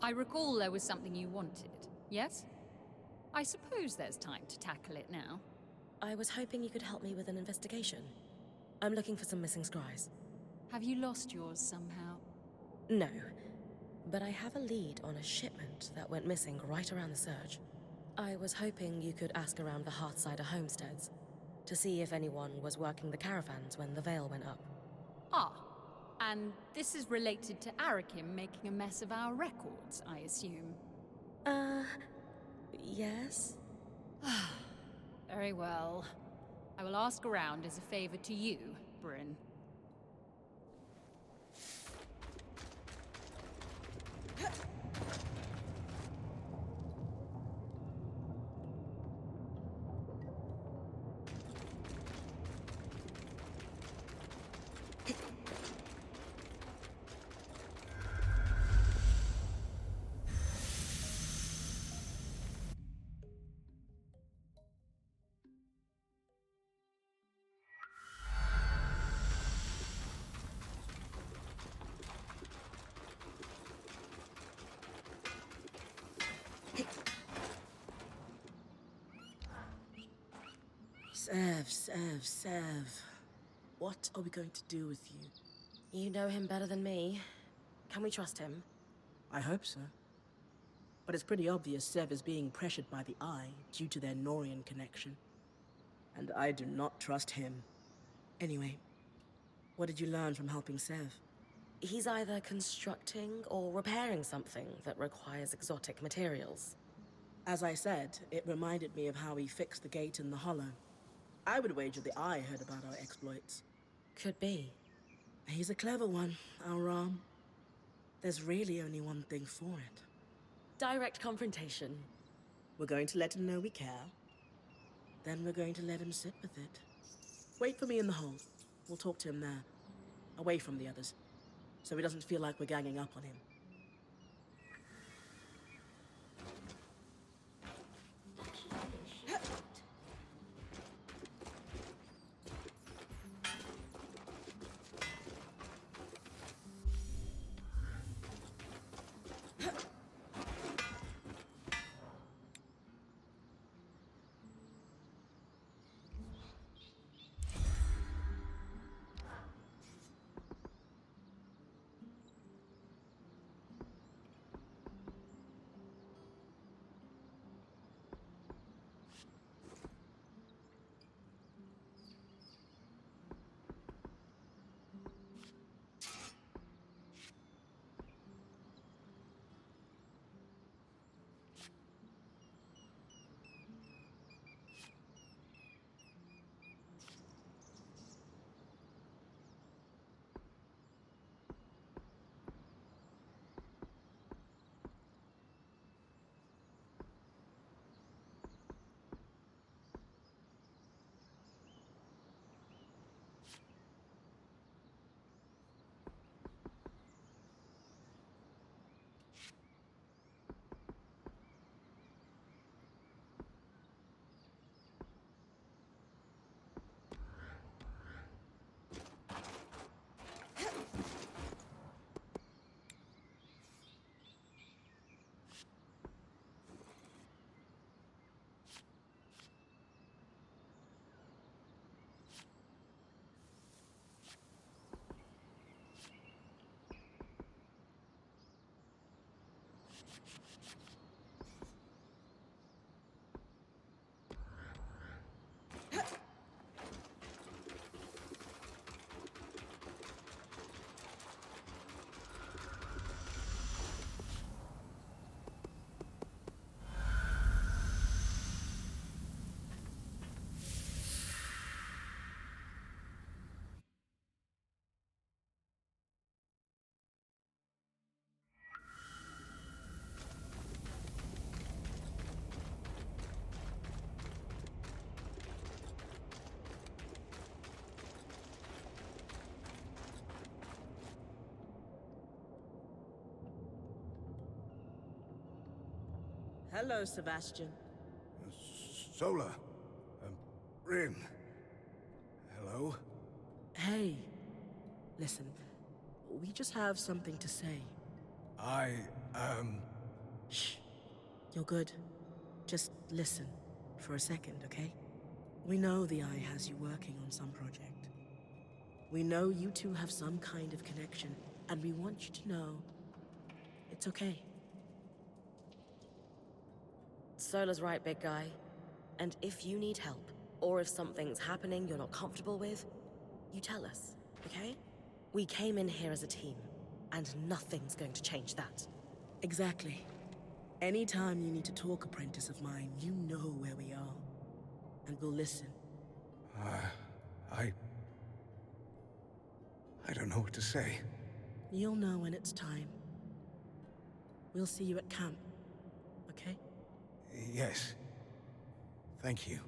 I recall there was something you wanted, yes? I suppose there's time to tackle it now. I was hoping you could help me with an investigation. I'm looking for some missing scries. Have you lost yours somehow? No, but I have a lead on a shipment that went missing right around the surge. I was hoping you could ask around the Hearthsider homesteads to see if anyone was working the caravans when the veil went up. Ah, and this is related to Arakim making a mess of our records, I assume. Yes? Very well. I will ask around as a favor to you, Bryn. Sev. What are we going to do with you? You know him better than me. Can we trust him? I hope so. But it's pretty obvious Sev is being pressured by the Eye due to their Norian connection. And I do not trust him. Anyway, what did you learn from helping Sev? He's either constructing or repairing something that requires exotic materials. As I said, it reminded me of how he fixed the gate in the Hollow. I would wager the Eye heard about our exploits. Could be. He's a clever one, our Ram. There's really only one thing for it. Direct confrontation. We're going to let him know we care. Then we're going to let him sit with it. Wait for me in the hold. We'll talk to him there. Away from the others. So he doesn't feel like we're ganging up on him. Hello, Sebastian. Solar. Rin. Hello? Hey. Listen, we just have something to say. Shh. You're good. Just listen for a second, okay? We know the Eye has you working on some project. We know you two have some kind of connection, and we want you to know it's okay. Sola's right, big guy. And if you need help, or if something's happening you're not comfortable with, you tell us, okay? We came in here as a team, and nothing's going to change that. Exactly. Anytime you need to talk, apprentice of mine, you know where we are. And we'll listen. I don't know what to say. You'll know when it's time. We'll see you at camp, okay? Yes. Thank you.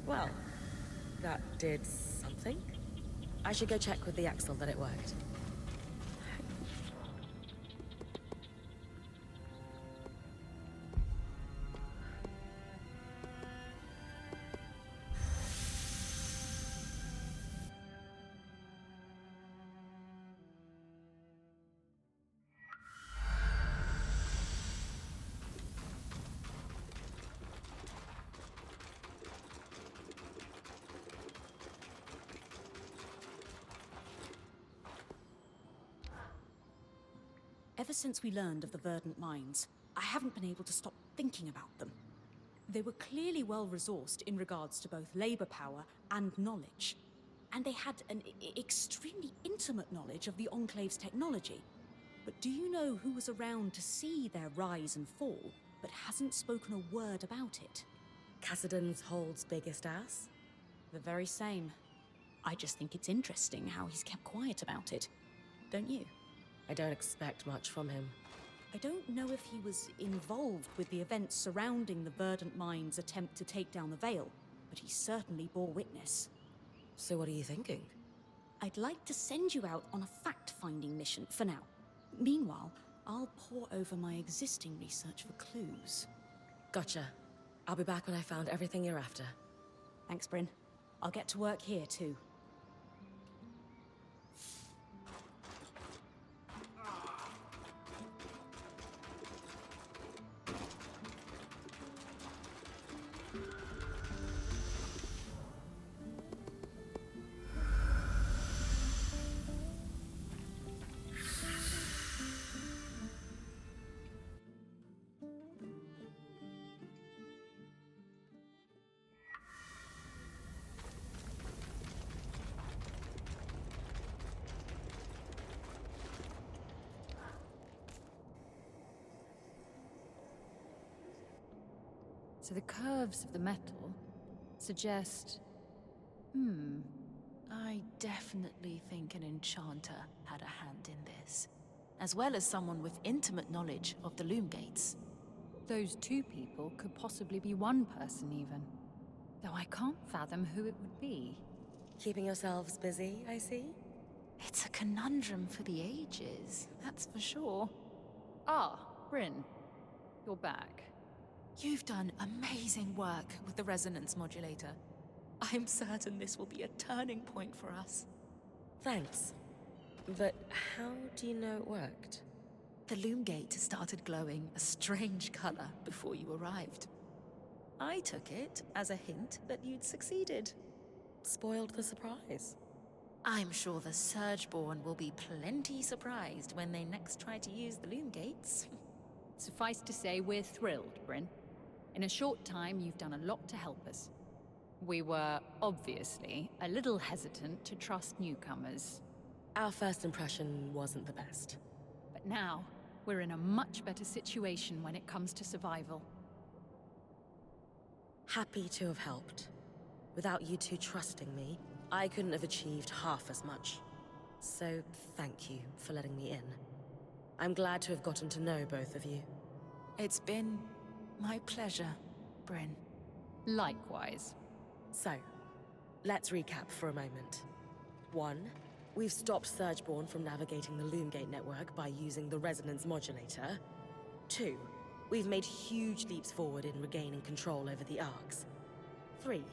Well, that did something. I should go check with the Axel that it worked. Ever since we learned of the verdant mines, I haven't been able to stop thinking about them. They were clearly well-resourced in regards to both labor power and knowledge. And they had an extremely intimate knowledge of the Enclave's technology. But do you know who was around to see their rise and fall, but hasn't spoken a word about it? Cassidon's Hold's biggest ass? The very same. I just think it's interesting how he's kept quiet about it. Don't you? I don't expect much from him. I don't know if he was involved with the events surrounding the Verdant Mind's attempt to take down the Veil, but he certainly bore witness. So what are you thinking? I'd like to send you out on a fact-finding mission for now. Meanwhile, I'll pore over my existing research for clues. Gotcha. I'll be back when I found everything you're after. Thanks, Bryn. I'll get to work here, too. So the curves of the metal suggest... I definitely think an enchanter had a hand in this, as well as someone with intimate knowledge of the loom gates. Those two people could possibly be one person even. Though I can't fathom who it would be. Keeping yourselves busy, I see? It's a conundrum for the ages, that's for sure. Ah, Bryn. You're back. You've done amazing work with the resonance modulator. I'm certain this will be a turning point for us. Thanks. But how do you know it worked? The loom gate started glowing a strange color before you arrived. I took it as a hint that you'd succeeded. Spoiled the surprise. I'm sure the Surgeborn will be plenty surprised when they next try to use the loom gates. Suffice to say, we're thrilled, Bryn. In a short time, you've done a lot to help us. We were, obviously, a little hesitant to trust newcomers. Our first impression wasn't the best. But now, we're in a much better situation when it comes to survival. Happy to have helped. Without you two trusting me, I couldn't have achieved half as much. So, thank you for letting me in. I'm glad to have gotten to know both of you. It's been my pleasure, Bryn. Likewise. So, let's recap for a moment. 1, we've stopped Surgeborn from navigating the Loomgate network by using the resonance modulator. 2, we've made huge leaps forward in regaining control over the Arcs. 3,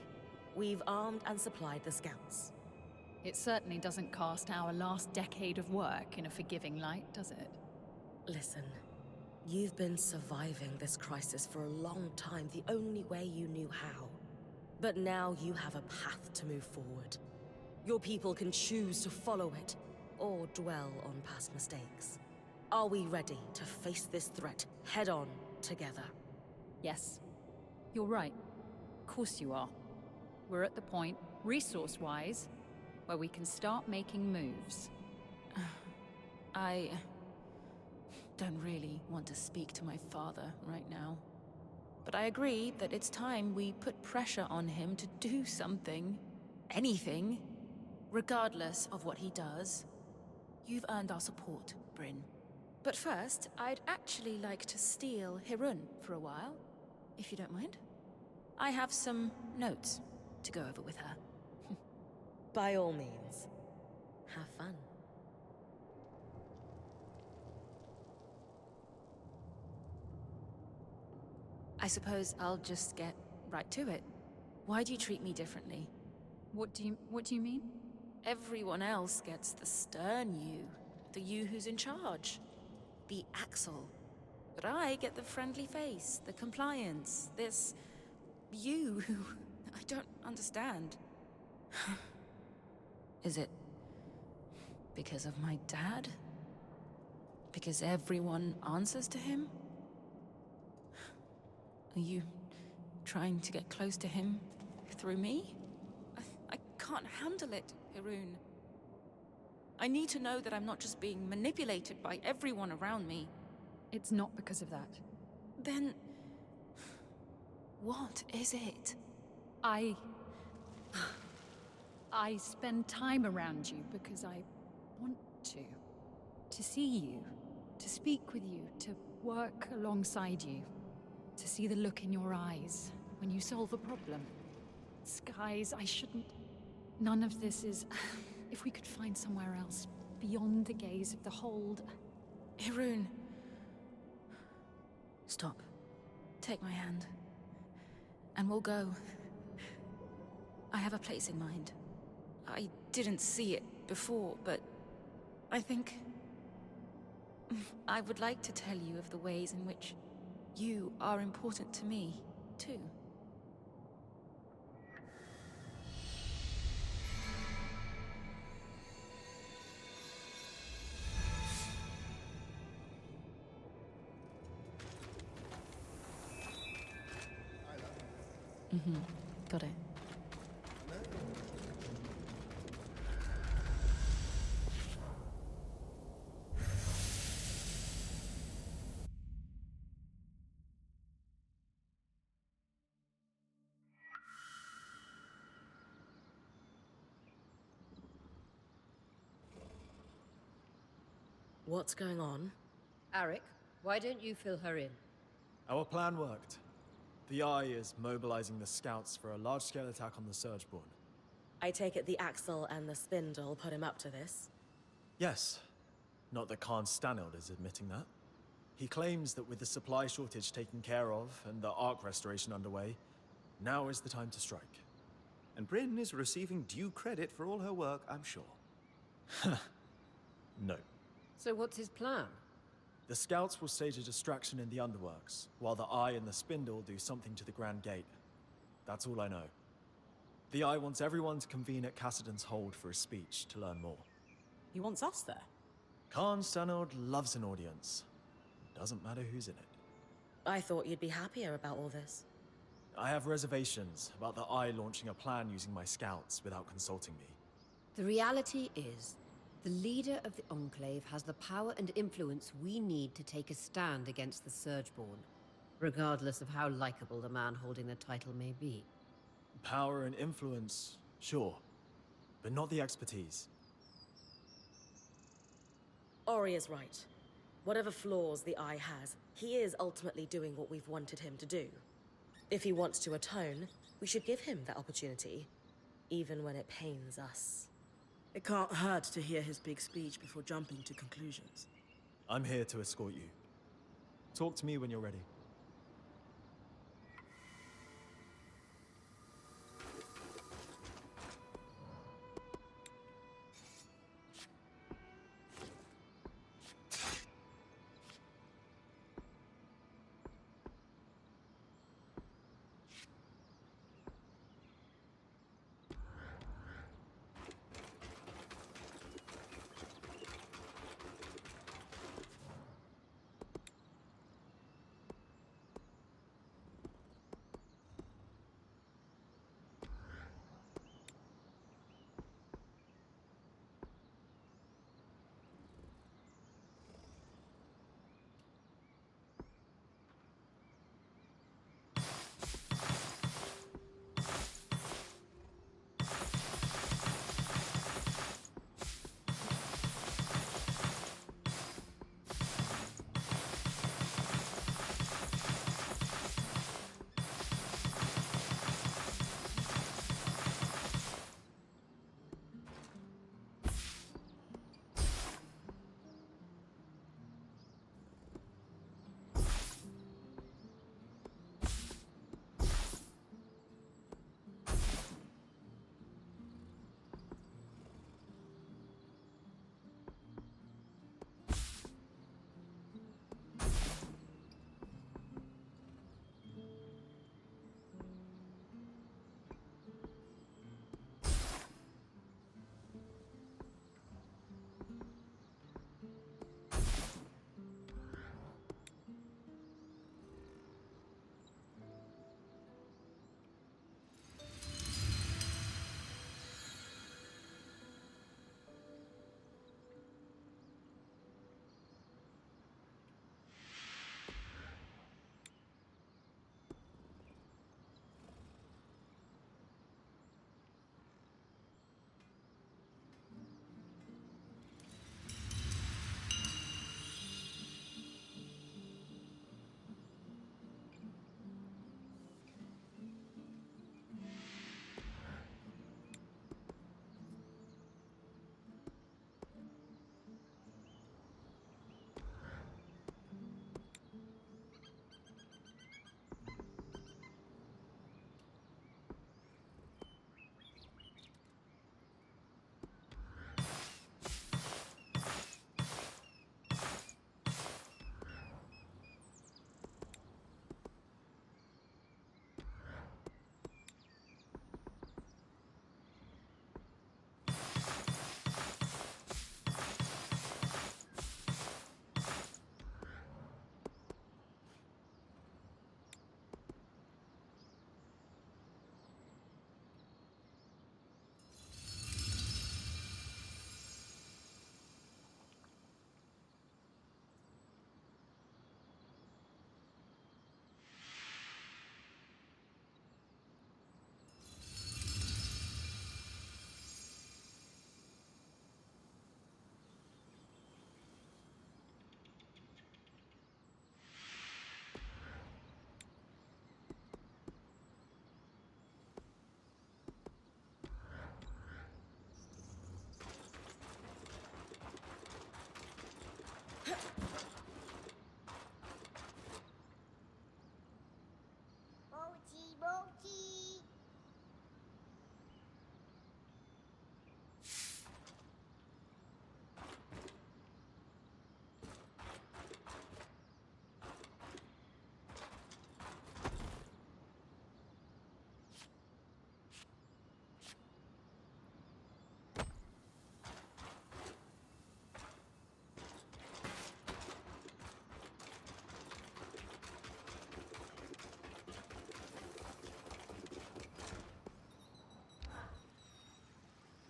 we've armed and supplied the Scouts. It certainly doesn't cast our last decade of work in a forgiving light, does it? Listen, you've been surviving this crisis for a long time the only way you knew how. But now you have a path to move forward. Your people can choose to follow it, or dwell on past mistakes. Are we ready to face this threat head-on together? Yes. You're right. Of course you are. We're at the point, resource-wise, where we can start making moves. I don't really want to speak to my father right now. But I agree that it's time we put pressure on him to do something. Anything. Regardless of what he does. You've earned our support, Bryn. But first, I'd actually like to steal Hirun for a while, if you don't mind. I have some notes to go over with her. By all means. Have fun. I suppose I'll just get right to it. Why do you treat me differently? What do you mean? Everyone else gets the stern you, the you who's in charge. The Axel. But I get the friendly face, the compliance, this you who I don't understand. Is it because of my dad? Because everyone answers to him? Are you trying to get close to him through me? I can't handle it, Hirun. I need to know that I'm not just being manipulated by everyone around me. It's not because of that. Then... what is it? I spend time around you because I want to. To see you, to speak with you, to work alongside you. To see the look in your eyes when you solve a problem. Skies, I shouldn't... None of this is... If we could find somewhere else, beyond the gaze of the hold... Hirun. Stop. Take my hand. And we'll go. I have a place in mind. I didn't see it before, but... I think... I would like to tell you of the ways in which you are important to me, too. Got it. What's going on? Arik, why don't you fill her in? Our plan worked. The Eye is mobilizing the Scouts for a large-scale attack on the Surgeborn. I take it the Axle and the Spindle put him up to this? Yes. Not that Khan Stanild is admitting that. He claims that with the supply shortage taken care of and the Ark restoration underway, now is the time to strike. And Bryn is receiving due credit for all her work, I'm sure. No. So what's his plan? The Scouts will stage a distraction in the Underworks, while the Eye and the Spindle do something to the Grand Gate. That's all I know. The Eye wants everyone to convene at Cassidon's Hold for a speech to learn more. He wants us there. Khan Stanild loves an audience. Doesn't matter who's in it. I thought you'd be happier about all this. I have reservations about the Eye launching a plan using my scouts without consulting me. The reality is, the leader of the Enclave has the power and influence we need to take a stand against the Surgeborn, regardless of how likable the man holding the title may be. Power and influence, sure, but not the expertise. Ori is right. Whatever flaws the Eye has, he is ultimately doing what we've wanted him to do. If he wants to atone, we should give him that opportunity, even when it pains us. It can't hurt to hear his big speech before jumping to conclusions. I'm here to escort you. Talk to me when you're ready.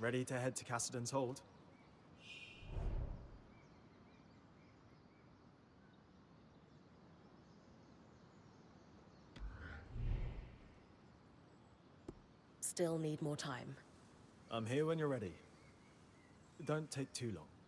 Ready to head to Cassiden's Hold? Still need more time. I'm here when you're ready. Don't take too long.